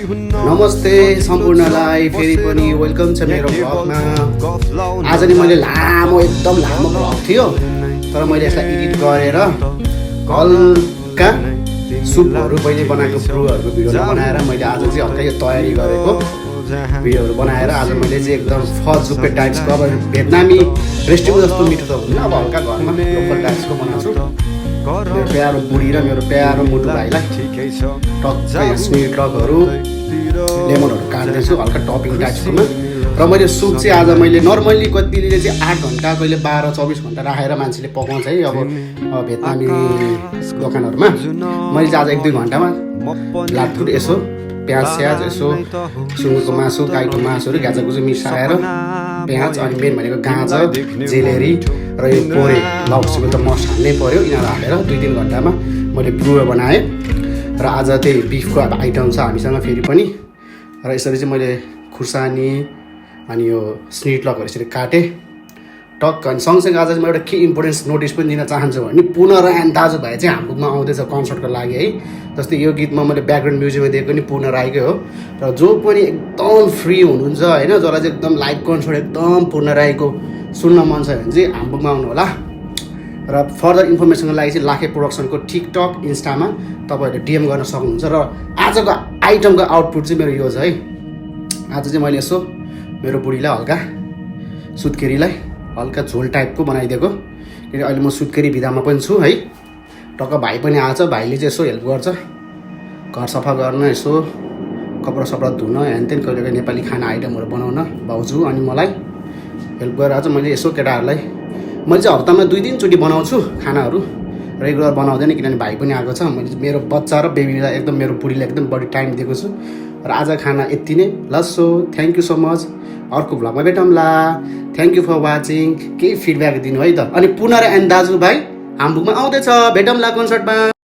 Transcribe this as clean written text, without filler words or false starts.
नमस्ते सम्पूर्णलाई फेरि पनि वेलकम छ मेरो भ्लगमा। आज नि मैले एकदम लामो भ्लग थियो, तर मैले यसलाई एडिट गरेर हल्का सुपहरू पहिले बनाएको ब्रुहरूको भिडियो बनाएर मैले आज चाहिँ हल्का यो तयारी गरेको भिडियोहरू बनाएर आज मैले चाहिँ एकदम फर्स्ट जुप्पे टाइप्सको अब भियतनामी रेस्टुरेन्ट जस्तो मिठो त हुन्न, अब हल्का घरमा लोकल टाइप्सको बनाउँछु। मेरो प्यारो बुढी र मेरो प्यारो मुटु भाइलाई टक्क स्मिर टकहरू लेमनहरू काट्दैछु हल्का टपिङ टाइप्सकोमा। र मैले सुप चाहिँ आज मैले नर्मल्ली कतिले चाहिँ 8 घन्टा कहिले 12-24 घन्टा राखेर मान्छेले पकाउँछ है अब भियतनामी दोकानहरूमा। मैले चाहिँ आज 1-2 घन्टामा लाटफुट यसो प्याज स्याज यसो सुँगुरको मासु गाईको मासुहरू गाजागुजु मिसाएर प्याज अनि मेन भनेको गाजर जेलेरी र यो पोरे लप्सीको त मस्ट हाल्नै पऱ्यो, यिनीहरू हालेर 2-3 घन्टामा मैले ब्रु बनाएँ। र आज त्यही बिफको अब आइटम छ हामीसँग फेरि पनि। र यसरी चाहिँ मैले खुर्सानी अनि यो स्निटलकहरू यसरी काटेँ टक्क। अनि सँगसँगै आज चाहिँ म एउटा के इम्पोर्टेन्स नोटिस पनि दिन चाहन्छु भने पुनः रायन दाजुभाइ चाहिँ हाम्रोमा आउँदैछ कन्सर्टको लागि है। जस्तै यो गीतमा मैले ब्याकग्राउन्ड म्युजिकमा दिएको नि पुनः राईकै हो। र जो पनि एकदम फ्री हुनुहुन्छ होइन, जसलाई चाहिँ एकदम लाइभ कन्सर्ट एकदम पुनः राईको सुन्न मन छ भने चाहिँ हाम्रोमा आउनु होला। र फर्दर इन्फर्मेसनको लागि चाहिँ लाखे प्रोडक्सनको टिकटक इन्स्टामा तपाईँहरूले डिएम गर्न सक्नुहुन्छ। र आजको आइटमको आउटपुट चाहिँ मेरो यो छ है। आज चाहिँ मैले यसो मेरो बुढीलाई हल्का सुत्केरीलाई हल्का झोल टाइपको बनाइदिएको, किनकि अहिले म सुत्केरी भिदामा पनि छु है। टक्क भाइ पनि आएछ, भाइले चाहिँ यसो हेल्प गर्छ घर सफा गर्न, यसो कपडा सपडा धुन, ह्यानतेन कहिले कहिले नेपाली खाना आइटमहरू बनाउन भाउजू अनि मलाई हेल्प गरेर आज मैले यसो केटाहरूलाई मैले चाहिँ हप्तामा 2-3 चोटि बनाउँछु खानाहरू, रेगुलर बनाउँदैन किनभने भाइ पनि आएको छ। मैले मेरो बच्चा र बेबीलाई एकदम मेरो बुढीलाई एकदम बढी टाइम दिएको छु। र आज खाना यति नै लसो, थ्याङ्क यू सो मच। अर्को भ्लगमा भेटौँला। Thank you for watching. केही फिडब्याक दिनु है त। अनि पुनः एन्ड दाजुभाइ हाम्रोमा आउँदैछ, भेटौँला कन्सर्टमा।